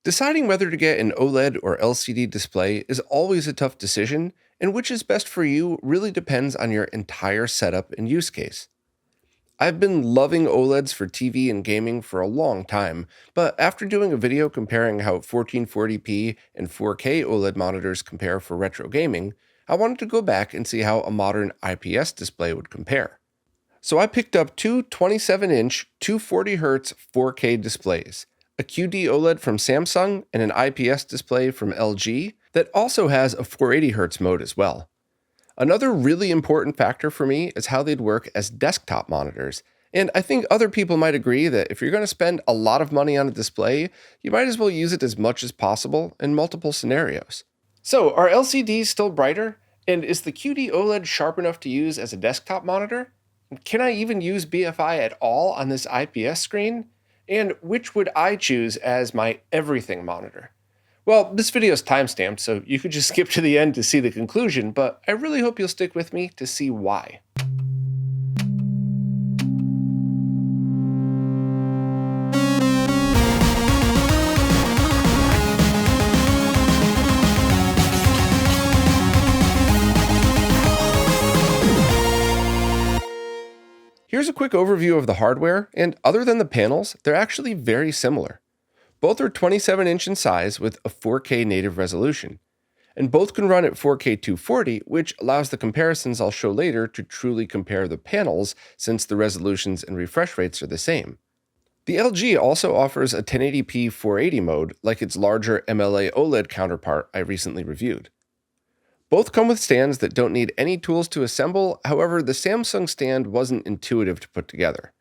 Deciding whether to get an OLED or LCD display is always a tough decision, and which is best for you really depends on your entire setup and use case. I've been loving OLEDs for TV and gaming for a long time, but after doing a video comparing how 1440p and 4K OLED monitors compare for retro gaming, I wanted to go back and see how a modern IPS display would compare. So I picked up two 27-inch 240Hz 4K displays, a QD OLED from Samsung and an IPS display from LG that also has a 480Hz mode as well. Another really important factor for me is how they'd work as desktop monitors, and I think other people might agree that if you're going to spend a lot of money on a display, you might as well use it as much as possible in multiple scenarios. So, are LCDs still brighter? And is the QD OLED sharp enough to use as a desktop monitor? Can I even use BFI at all on this IPS screen? And which would I choose as my everything monitor? Well, this video is timestamped, so you could just skip to the end to see the conclusion, but I really hope you'll stick with me to see why. Here's a quick overview of the hardware, and other than the panels, they're actually very similar. Both are 27-inch in size with a 4K native resolution, and both can run at 4K 240, which allows the comparisons I'll show later to truly compare the panels since the resolutions and refresh rates are the same. The LG also offers a 1080p 480 mode like its larger MLA OLED counterpart I recently reviewed. Both come with stands that don't need any tools to assemble, however, the Samsung stand wasn't intuitive to put together.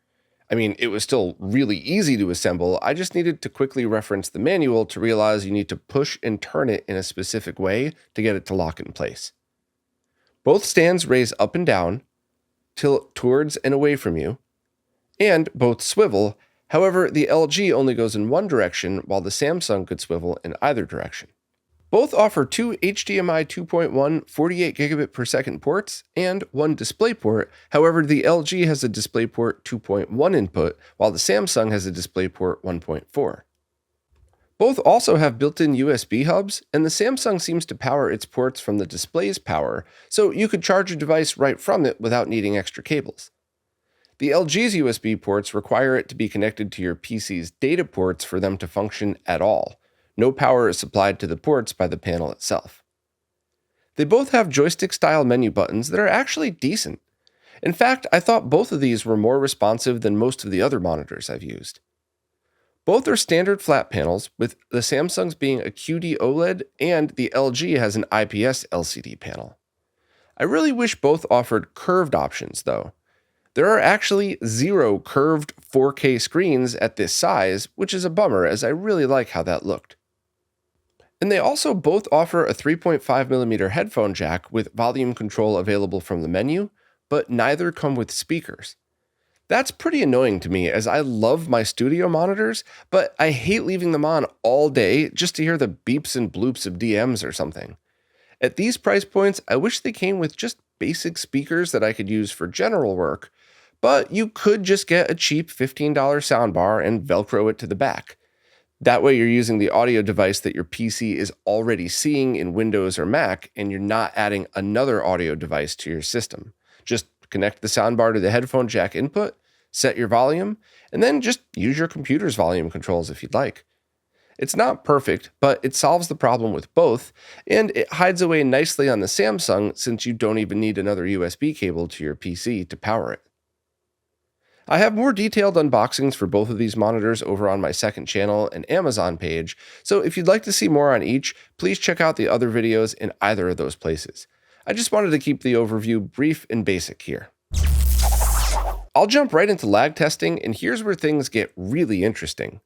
I mean, it was still really easy to assemble, I just needed to quickly reference the manual to realize you need to push and turn it in a specific way to get it to lock in place. Both stands raise up and down, tilt towards and away from you, and both swivel, however, the LG only goes in one direction while the Samsung could swivel in either direction. Both offer two HDMI 2.1 48 gigabit per second ports and one DisplayPort. However, the LG has a DisplayPort 2.1 input, while the Samsung has a DisplayPort 1.4. Both also have built-in USB hubs, and the Samsung seems to power its ports from the display's power, so you could charge a device right from it without needing extra cables. The LG's USB ports require it to be connected to your PC's data ports for them to function at all. No power is supplied to the ports by the panel itself. They both have joystick-style menu buttons that are actually decent. In fact, I thought both of these were more responsive than most of the other monitors I've used. Both are standard flat panels, with the Samsung's being a QD OLED and the LG has an IPS LCD panel. I really wish both offered curved options, though. There are actually 0 curved 4K screens at this size, which is a bummer as I really like how that looked. And they also both offer a 3.5mm headphone jack with volume control available from the menu, but neither come with speakers. That's pretty annoying to me as I love my studio monitors, but I hate leaving them on all day just to hear the beeps and bloops of DMs or something. At these price points, I wish they came with just basic speakers that I could use for general work, but you could just get a cheap $15 soundbar and Velcro it to the back. That way you're using the audio device that your PC is already seeing in Windows or Mac, and you're not adding another audio device to your system. Just connect the soundbar to the headphone jack input, set your volume, and then just use your computer's volume controls if you'd like. It's not perfect, but it solves the problem with both, and it hides away nicely on the Samsung since you don't even need another USB cable to your PC to power it. I have more detailed unboxings for both of these monitors over on my second channel and Amazon page, so if you'd like to see more on each, please check out the other videos in either of those places. I just wanted to keep the overview brief and basic here. I'll jump right into lag testing, and here's where things get really interesting.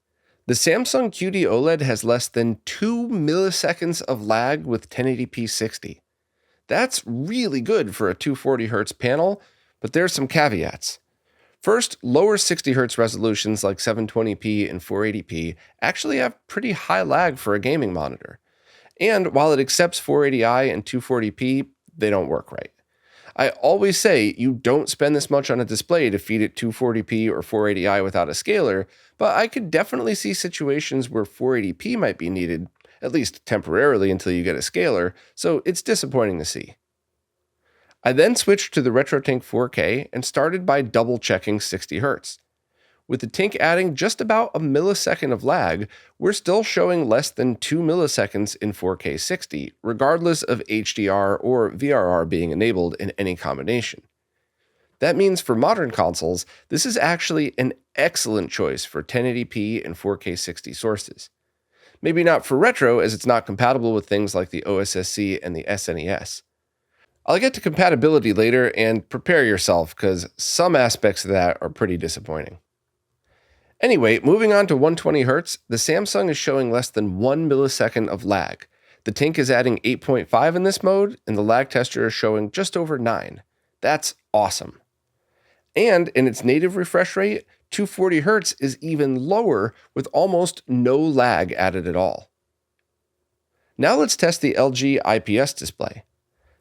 The Samsung QD OLED has less than 2 milliseconds of lag with 1080p 60. That's really good for a 240Hz panel, but there's some caveats. First, lower 60Hz resolutions like 720p and 480p actually have pretty high lag for a gaming monitor. And while it accepts 480i and 240p, they don't work right. I always say you don't spend this much on a display to feed it 240p or 480i without a scaler, but I could definitely see situations where 480p might be needed, at least temporarily until you get a scaler, so it's disappointing to see. I then switched to the RetroTink 4K and started by double checking 60Hz. With the Tink adding just about a millisecond of lag, we're still showing less than 2 milliseconds in 4K 60, regardless of HDR or VRR being enabled in any combination. That means for modern consoles, this is actually an excellent choice for 1080p and 4K 60 sources. Maybe not for retro, as it's not compatible with things like the OSSC and the SNES. I'll get to compatibility later, and prepare yourself, because some aspects of that are pretty disappointing. Anyway, moving on to 120Hz, the Samsung is showing less than 1 millisecond of lag. The Tink is adding 8.5 in this mode, and the lag tester is showing just over 9. That's awesome. And in its native refresh rate, 240Hz is even lower with almost no lag added at all. Now let's test the LG IPS display.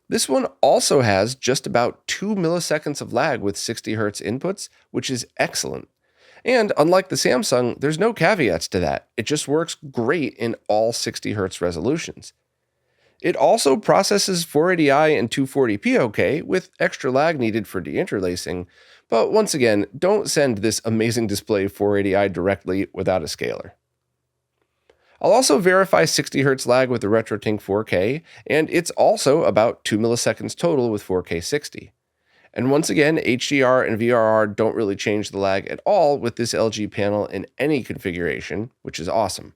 This one also has just about 2 milliseconds of lag with 60Hz inputs, which is excellent. And unlike the Samsung, there's no caveats to that. It just works great in all 60Hz resolutions. It also processes 480i and 240p okay, with extra lag needed for deinterlacing, but once again, don't send this amazing display 480i directly without a scaler. I'll also verify 60Hz lag with the RetroTink 4K, and it's also about 2 milliseconds total with 4K 60. And once again, HDR and VRR don't really change the lag at all with this LG panel in any configuration, which is awesome.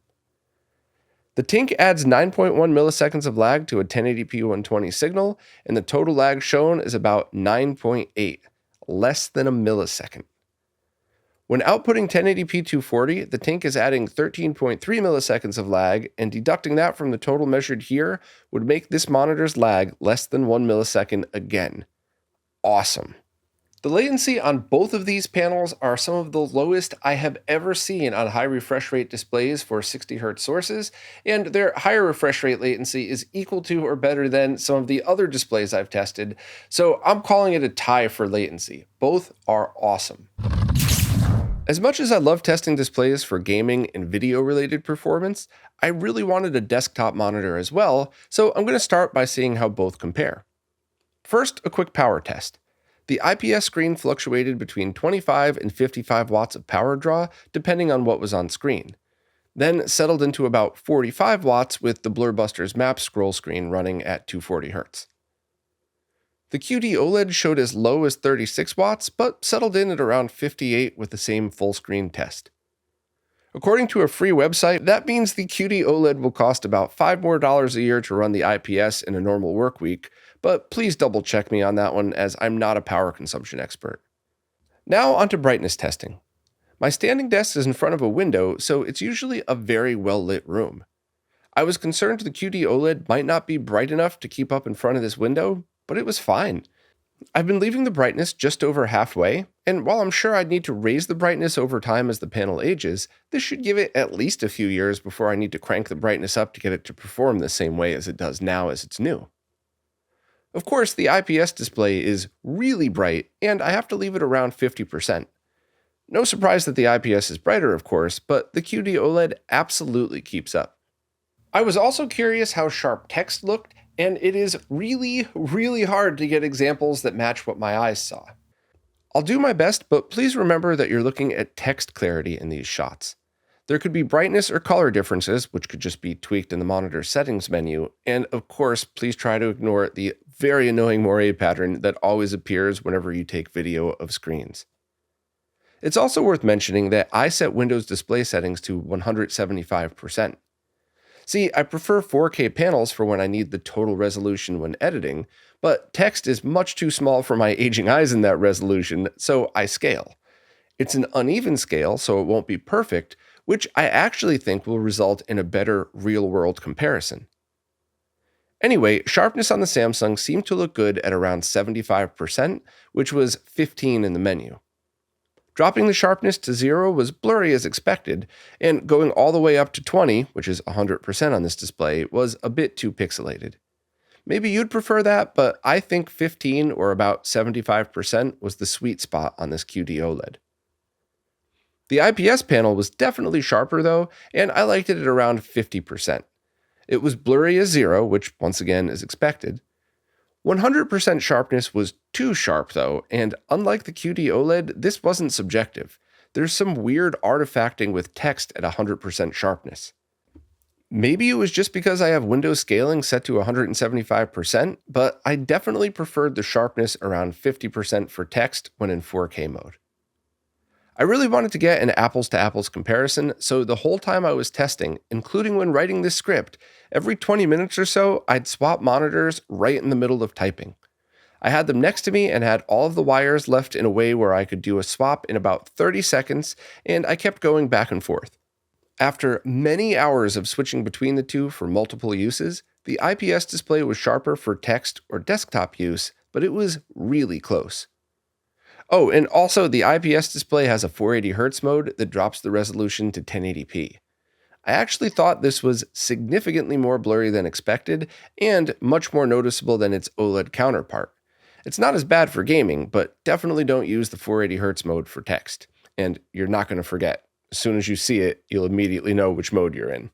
The Tink adds 9.1 milliseconds of lag to a 1080p 120 signal, and the total lag shown is about 9.8, less than a millisecond. When outputting 1080p 240, the Tink is adding 13.3 milliseconds of lag, and deducting that from the total measured here would make this monitor's lag less than 1 millisecond again. Awesome. The latency on both of these panels are some of the lowest I have ever seen on high refresh rate displays for 60Hz sources, and their higher refresh rate latency is equal to or better than some of the other displays I've tested, so I'm calling it a tie for latency. Both are awesome. As much as I love testing displays for gaming and video-related performance, I really wanted a desktop monitor as well, so I'm going to start by seeing how both compare. First, a quick power test. The IPS screen fluctuated between 25 and 55 watts of power draw, depending on what was on screen. Then settled into about 45 watts with the Blurbuster's map scroll screen running at 240Hz. The QD OLED showed as low as 36 watts, but settled in at around 58 with the same full screen test. According to a free website, that means the QD OLED will cost about $5 more a year to run the IPS in a normal work week, but please double check me on that one, as I'm not a power consumption expert. Now onto brightness testing. My standing desk is in front of a window, so it's usually a very well lit room. I was concerned the QD OLED might not be bright enough to keep up in front of this window, but it was fine. I've been leaving the brightness just over halfway, and while I'm sure I'd need to raise the brightness over time as the panel ages, this should give it at least a few years before I need to crank the brightness up to get it to perform the same way as it does now as it's new. Of course, the IPS display is really bright, and I have to leave it around 50%. No surprise that the IPS is brighter, of course, but the QD OLED absolutely keeps up. I was also curious how sharp text looked, and it is really hard to get examples that match what my eyes saw. I'll do my best, but please remember that you're looking at text clarity in these shots. There could be brightness or color differences, which could just be tweaked in the monitor settings menu, and of course, please try to ignore the very annoying moire pattern that always appears whenever you take video of screens. It's also worth mentioning that I set Windows display settings to 175%. See, I prefer 4K panels for when I need the total resolution when editing, but text is much too small for my aging eyes in that resolution, so I scale. It's an uneven scale, so it won't be perfect, which I actually think will result in a better real-world comparison. Anyway, sharpness on the Samsung seemed to look good at around 75%, which was 15 in the menu. Dropping the sharpness to 0 was blurry as expected, and going all the way up to 20, which is 100% on this display, was a bit too pixelated. Maybe you'd prefer that, but I think 15 or about 75% was the sweet spot on this QD OLED. The IPS panel was definitely sharper though, and I liked it at around 50%. It was blurry as 0, which once again is expected. 100% sharpness was too sharp though, and unlike the QD OLED, this wasn't subjective. There's some weird artifacting with text at 100% sharpness. Maybe it was just because I have window scaling set to 175%, but I definitely preferred the sharpness around 50% for text when in 4K mode. I really wanted to get an apples to apples comparison, so the whole time I was testing, including when writing this script, every 20 minutes or so, I'd swap monitors right in the middle of typing. I had them next to me and had all of the wires left in a way where I could do a swap in about 30 seconds, and I kept going back and forth. After many hours of switching between the two for multiple uses, the IPS display was sharper for text or desktop use, but it was really close. Oh, and also the IPS display has a 480Hz mode that drops the resolution to 1080p. I actually thought this was significantly more blurry than expected and much more noticeable than its OLED counterpart. It's not as bad for gaming, but definitely don't use the 480Hz mode for text, and you're not going to forget. As soon as you see it, you'll immediately know which mode you're in.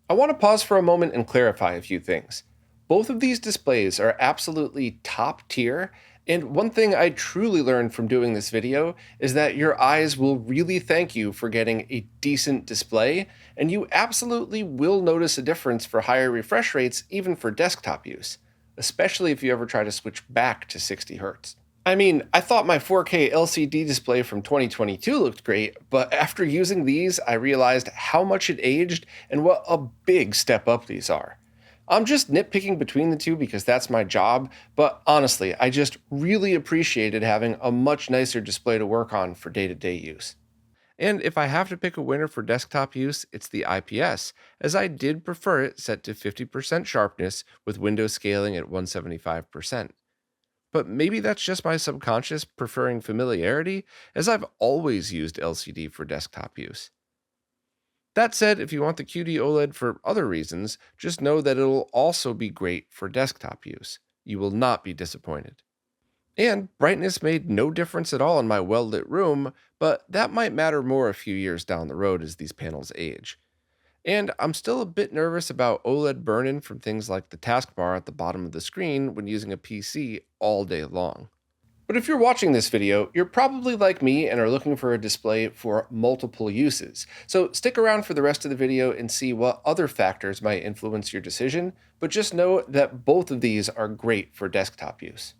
I want to pause for a moment and clarify a few things. Both of these displays are absolutely top tier, and one thing I truly learned from doing this video is that your eyes will really thank you for getting a decent display, and you absolutely will notice a difference for higher refresh rates even for desktop use, especially if you ever try to switch back to 60 Hz. I mean, I thought my 4K LCD display from 2022 looked great, but after using these, I realized how much it aged and what a big step up these are. I'm just nitpicking between the two because that's my job, but honestly, I just really appreciated having a much nicer display to work on for day-to-day use. And if I have to pick a winner for desktop use, it's the IPS, as I did prefer it set to 50% sharpness with window scaling at 175%. But maybe that's just my subconscious preferring familiarity, as I've always used LCD for desktop use. That said, if you want the QD OLED for other reasons, just know that it'll also be great for desktop use. You will not be disappointed. And brightness made no difference at all in my well-lit room, but that might matter more a few years down the road as these panels age. And I'm still a bit nervous about OLED burn-in from things like the taskbar at the bottom of the screen when using a PC all day long. But if you're watching this video, you're probably like me and are looking for a display for multiple uses. So stick around for the rest of the video and see what other factors might influence your decision, but just know that both of these are great for desktop use.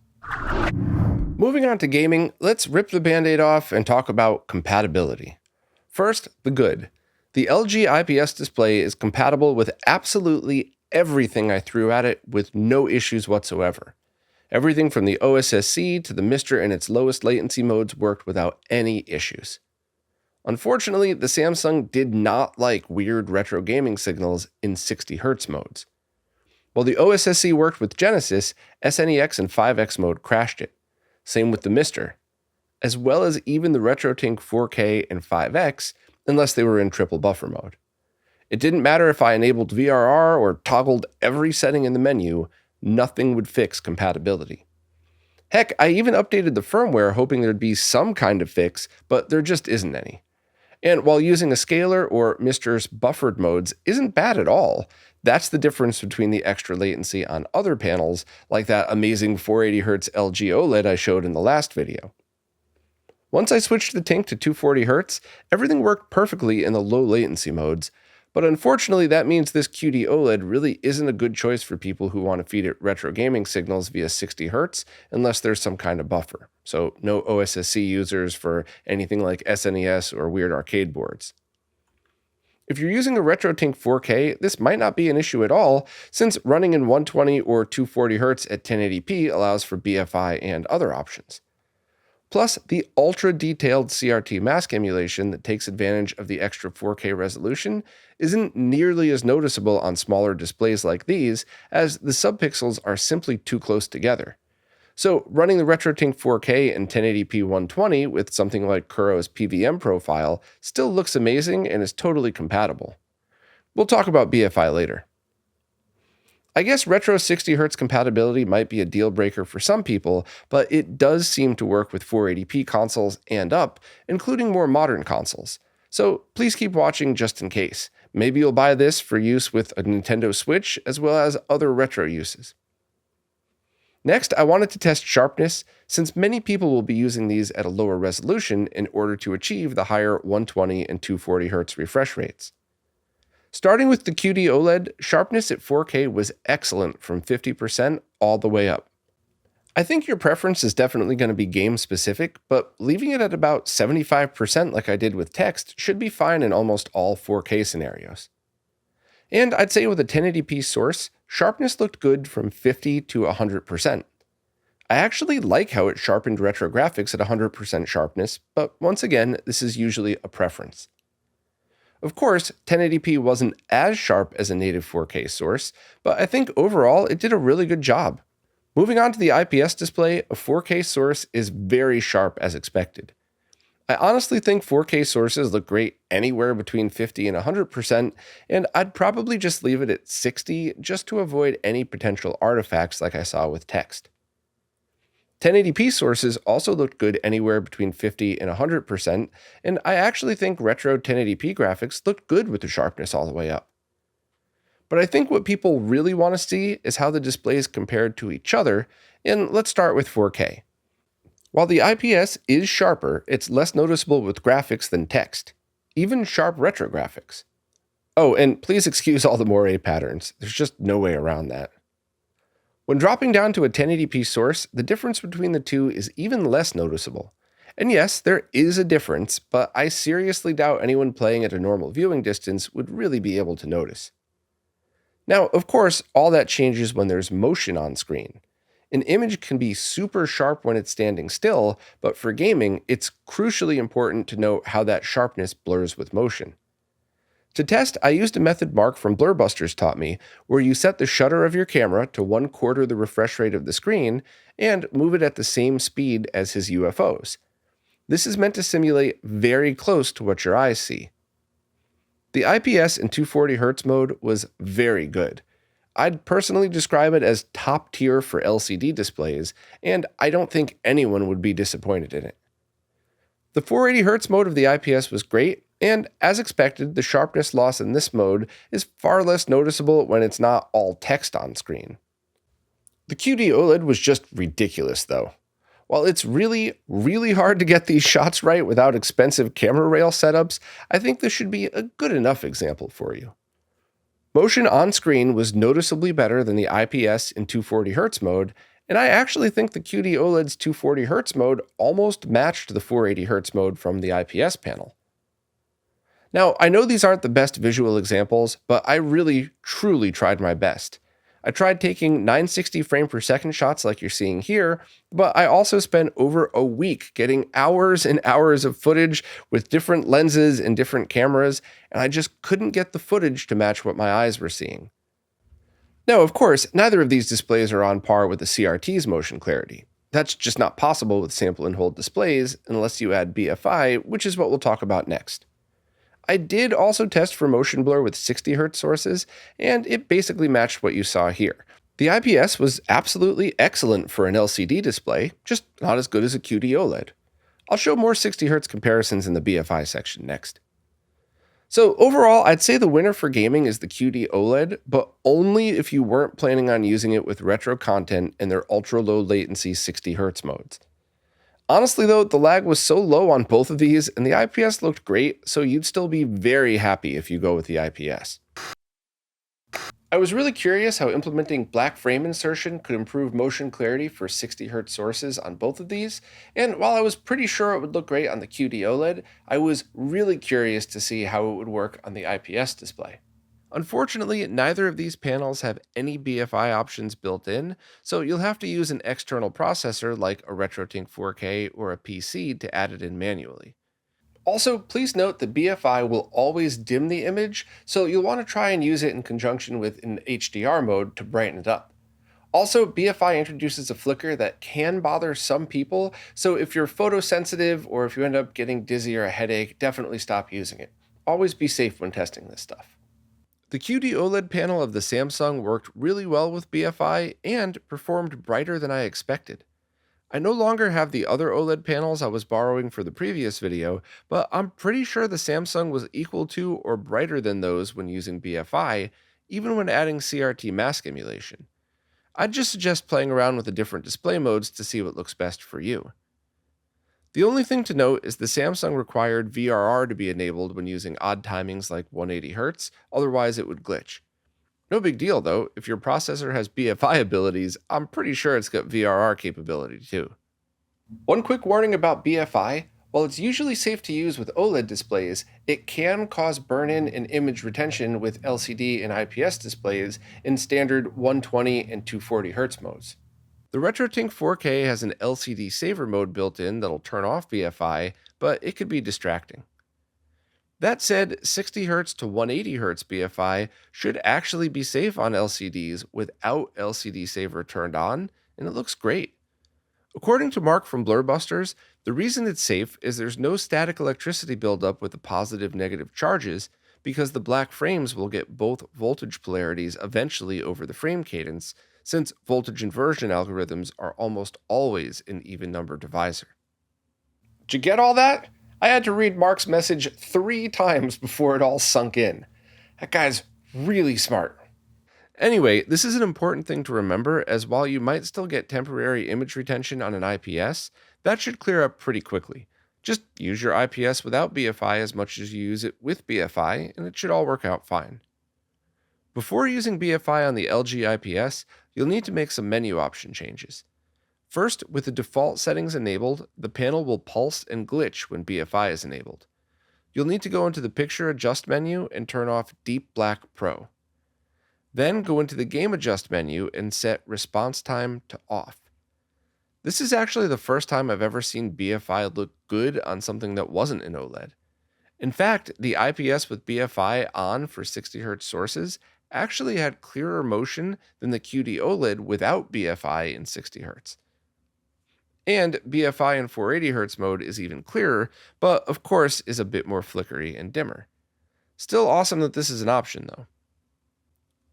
Moving on to gaming, let's rip the band-aid off and talk about compatibility. First, the good. The LG IPS display is compatible with absolutely everything I threw at it with no issues whatsoever. Everything from the OSSC to the Mister and its lowest latency modes worked without any issues. Unfortunately, the Samsung did not like weird retro gaming signals in 60 Hz modes. While the OSSC worked with Genesis, SNEX and 5X mode crashed it. Same with the Mister, as well as even the RetroTink 4K and 5X, unless they were in triple buffer mode. It didn't matter if I enabled VRR or toggled every setting in the menu, nothing would fix compatibility. Heck, I even updated the firmware hoping there'd be some kind of fix, but there just isn't any. And while using a scaler or Mister's buffered modes isn't bad at all, that's the difference between the extra latency on other panels, like that amazing 480Hz LG OLED I showed in the last video. Once I switched the Tink to 240Hz, everything worked perfectly in the low latency modes, but unfortunately that means this QD OLED really isn't a good choice for people who want to feed it retro gaming signals via 60Hz unless there's some kind of buffer, so no OSSC users for anything like SNES or weird arcade boards. If you're using a RetroTink 4K, this might not be an issue at all, since running in 120 or 240Hz at 1080p allows for BFI and other options. Plus, the ultra-detailed CRT mask emulation that takes advantage of the extra 4K resolution isn't nearly as noticeable on smaller displays like these, as the subpixels are simply too close together. So running the RetroTink 4K and 1080p 120 with something like Kuro's PVM profile still looks amazing and is totally compatible. We'll talk about BFI later. I guess retro 60Hz compatibility might be a deal breaker for some people, but it does seem to work with 480p consoles and up, including more modern consoles. So please keep watching just in case. Maybe you'll buy this for use with a Nintendo Switch as well as other retro uses. Next, I wanted to test sharpness, since many people will be using these at a lower resolution in order to achieve the higher 120 and 240Hz refresh rates. Starting with the QD OLED, sharpness at 4K was excellent from 50% all the way up. I think your preference is definitely going to be game specific, but leaving it at about 75% like I did with text should be fine in almost all 4K scenarios. And I'd say with a 1080p source, sharpness looked good from 50 to 100%. I actually like how it sharpened retro graphics at 100% sharpness, but once again, this is usually a preference. Of course, 1080p wasn't as sharp as a native 4K source, but I think overall it did a really good job. Moving on to the IPS display, a 4K source is very sharp as expected. I honestly think 4K sources look great anywhere between 50 and 100%, and I'd probably just leave it at 60 just to avoid any potential artifacts like I saw with text. 1080p sources also looked good anywhere between 50 and 100%, and I actually think retro 1080p graphics looked good with the sharpness all the way up. But I think what people really want to see is how the displays compared to each other, and let's start with 4K. While the IPS is sharper, it's less noticeable with graphics than text, even sharp retro graphics. Oh, and please excuse all the moire patterns, there's just no way around that. When dropping down to a 1080p source, the difference between the two is even less noticeable. And yes, there is a difference, but I seriously doubt anyone playing at a normal viewing distance would really be able to notice. Now, of course, all that changes when there's motion on screen. An image can be super sharp when it's standing still, but for gaming, it's crucially important to note how that sharpness blurs with motion. To test, I used a method Mark from Blurbusters taught me, where you set the shutter of your camera to 1/4 the refresh rate of the screen and move it at the same speed as his UFOs. This is meant to simulate very close to what your eyes see. The IPS in 240Hz mode was very good. I'd personally describe it as top tier for LCD displays, and I don't think anyone would be disappointed in it. The 480Hz mode of the IPS was great, and as expected, the sharpness loss in this mode is far less noticeable when it's not all text on screen. The QD OLED was just ridiculous though. While it's really hard to get these shots right without expensive camera rail setups, I think this should be a good enough example for you. Motion on screen was noticeably better than the IPS in 240Hz mode, and I actually think the QD OLED's 240Hz mode almost matched the 480Hz mode from the IPS panel. Now, I know these aren't the best visual examples, but I really, truly tried my best. I tried taking 960 frame per second shots like you're seeing here, but I also spent over a week getting hours and hours of footage with different lenses and different cameras, and I just couldn't get the footage to match what my eyes were seeing. Now, of course, neither of these displays are on par with the CRT's motion clarity. That's just not possible with sample and hold displays unless you add BFI, which is what we'll talk about next. I did also test for motion blur with 60Hz sources, and it basically matched what you saw here. The IPS was absolutely excellent for an LCD display, just not as good as a QD OLED. I'll show more 60Hz comparisons in the BFI section next. So overall, I'd say the winner for gaming is the QD OLED, but only if you weren't planning on using it with retro content and their ultra-low latency 60Hz modes. Honestly though, the lag was so low on both of these, and the IPS looked great, so you'd still be very happy if you go with the IPS. I was really curious how implementing black frame insertion could improve motion clarity for 60Hz sources on both of these, and while I was pretty sure it would look great on the QD OLED, I was really curious to see how it would work on the IPS display. Unfortunately, neither of these panels have any BFI options built in, so you'll have to use an external processor like a RetroTink 4K or a PC to add it in manually. Also, please note that BFI will always dim the image, so you'll want to try and use it in conjunction with an HDR mode to brighten it up. Also, BFI introduces a flicker that can bother some people, so if you're photosensitive or if you end up getting dizzy or a headache, definitely stop using it. Always be safe when testing this stuff. The QD OLED panel of the Samsung worked really well with BFI and performed brighter than I expected. I no longer have the other OLED panels I was borrowing for the previous video, but I'm pretty sure the Samsung was equal to or brighter than those when using BFI, even when adding CRT mask emulation. I'd just suggest playing around with the different display modes to see what looks best for you. The only thing to note is the Samsung required VRR to be enabled when using odd timings like 180Hz, otherwise it would glitch. No big deal though, if your processor has BFI abilities, I'm pretty sure it's got VRR capability too. One quick warning about BFI: while it's usually safe to use with OLED displays, it can cause burn-in and image retention with LCD and IPS displays in standard 120 and 240Hz modes. The RetroTink 4K has an LCD saver mode built in that'll turn off BFI, but it could be distracting. That said, 60Hz to 180Hz BFI should actually be safe on LCDs without LCD saver turned on, and it looks great. According to Mark from Blurbusters, the reason it's safe is there's no static electricity buildup with the positive-negative charges because the black frames will get both voltage polarities eventually over the frame cadence, since voltage inversion algorithms are almost always an even-number divisor. Did you get all that? I had to read Mark's message 3 times before it all sunk in. That guy's really smart. Anyway, this is an important thing to remember, as while you might still get temporary image retention on an IPS, that should clear up pretty quickly. Just use your IPS without BFI as much as you use it with BFI, and it should all work out fine. Before using BFI on the LG IPS, you'll need to make some menu option changes. First, with the default settings enabled, the panel will pulse and glitch when BFI is enabled. You'll need to go into the Picture Adjust menu and turn off Deep Black Pro. Then go into the Game Adjust menu and set Response Time to off. This is actually the first time I've ever seen BFI look good on something that wasn't an OLED. In fact, the IPS with BFI on for 60Hz sources actually had clearer motion than the QD OLED without BFI in 60Hz. And BFI in 480Hz mode is even clearer, but of course is a bit more flickery and dimmer. Still awesome that this is an option though.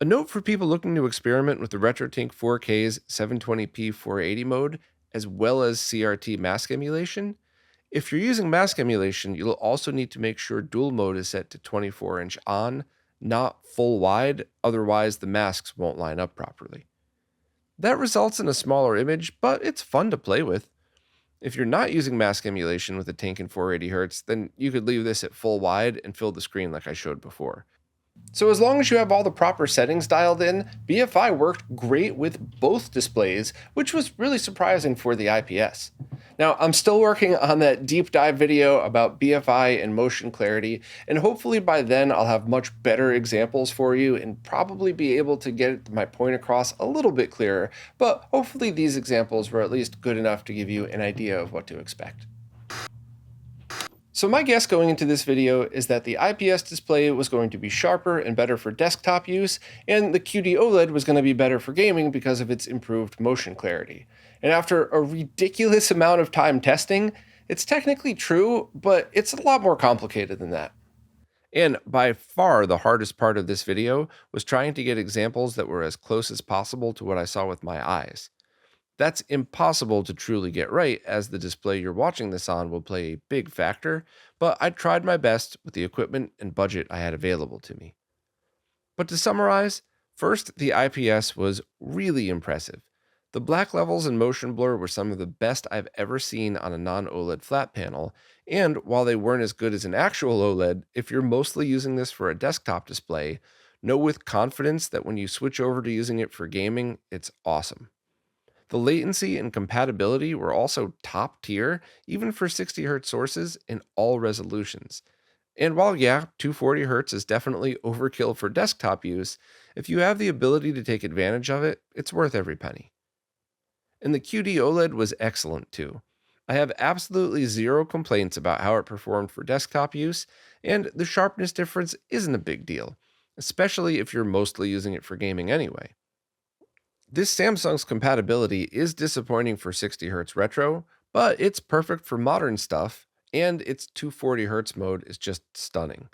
A note for people looking to experiment with the RetroTink 4K's 720p 480 mode, as well as CRT mask emulation: if you're using mask emulation, you'll also need to make sure dual mode is set to 24" on, not full wide, otherwise the masks won't line up properly. That results in a smaller image, but it's fun to play with. If you're not using mask emulation with a Tink in 480Hz, then you could leave this at full wide and fill the screen like I showed before. So as long as you have all the proper settings dialed in, BFI worked great with both displays, which was really surprising for the IPS. Now, I'm still working on that deep dive video about BFI and motion clarity, and hopefully by then I'll have much better examples for you and probably be able to get my point across a little bit clearer, but hopefully these examples were at least good enough to give you an idea of what to expect. So my guess going into this video is that the IPS display was going to be sharper and better for desktop use, and the QD OLED was going to be better for gaming because of its improved motion clarity. And after a ridiculous amount of time testing, it's technically true, but it's a lot more complicated than that. And by far the hardest part of this video was trying to get examples that were as close as possible to what I saw with my eyes. That's impossible to truly get right, as the display you're watching this on will play a big factor, but I tried my best with the equipment and budget I had available to me. But to summarize, first, the IPS was really impressive. The black levels and motion blur were some of the best I've ever seen on a non-OLED flat panel, and while they weren't as good as an actual OLED, if you're mostly using this for a desktop display, know with confidence that when you switch over to using it for gaming, it's awesome. The latency and compatibility were also top tier, even for 60Hz sources in all resolutions. And while 240Hz is definitely overkill for desktop use, if you have the ability to take advantage of it, it's worth every penny. And the QD OLED was excellent too. I have absolutely zero complaints about how it performed for desktop use, and the sharpness difference isn't a big deal, especially if you're mostly using it for gaming anyway. This Samsung's compatibility is disappointing for 60Hz retro, but it's perfect for modern stuff, and its 240Hz mode is just stunning.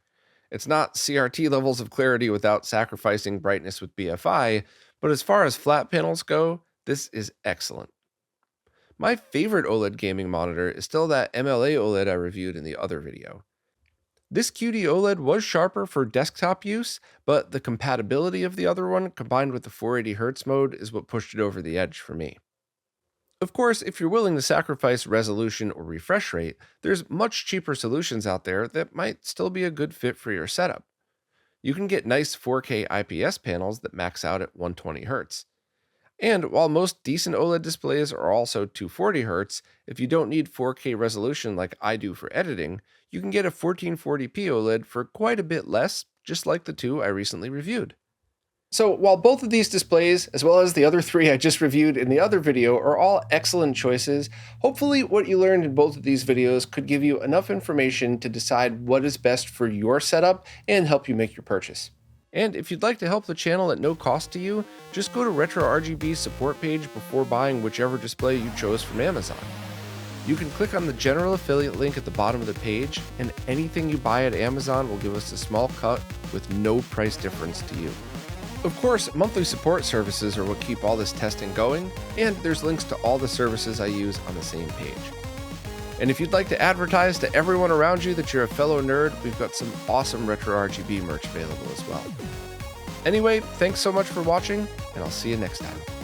It's not CRT levels of clarity without sacrificing brightness with BFI, but as far as flat panels go, this is excellent. My favorite OLED gaming monitor is still that MLA OLED I reviewed in the other video. This QD OLED was sharper for desktop use, but the compatibility of the other one combined with the 480Hz mode is what pushed it over the edge for me. Of course, if you're willing to sacrifice resolution or refresh rate, there's much cheaper solutions out there that might still be a good fit for your setup. You can get nice 4K IPS panels that max out at 120Hz. And while most decent OLED displays are also 240Hz, if you don't need 4K resolution like I do for editing, you can get a 1440p OLED for quite a bit less, just like the two I recently reviewed. So while both of these displays, as well as the other three I just reviewed in the other video, are all excellent choices, hopefully what you learned in both of these videos could give you enough information to decide what is best for your setup and help you make your purchase. And if you'd like to help the channel at no cost to you, just go to RetroRGB's support page before buying whichever display you chose from Amazon. You can click on the general affiliate link at the bottom of the page, and anything you buy at Amazon will give us a small cut with no price difference to you. Of course, monthly support services are what keep all this testing going, and there's links to all the services I use on the same page. And if you'd like to advertise to everyone around you that you're a fellow nerd, we've got some awesome RetroRGB merch available as well. Anyway, thanks so much for watching, and I'll see you next time.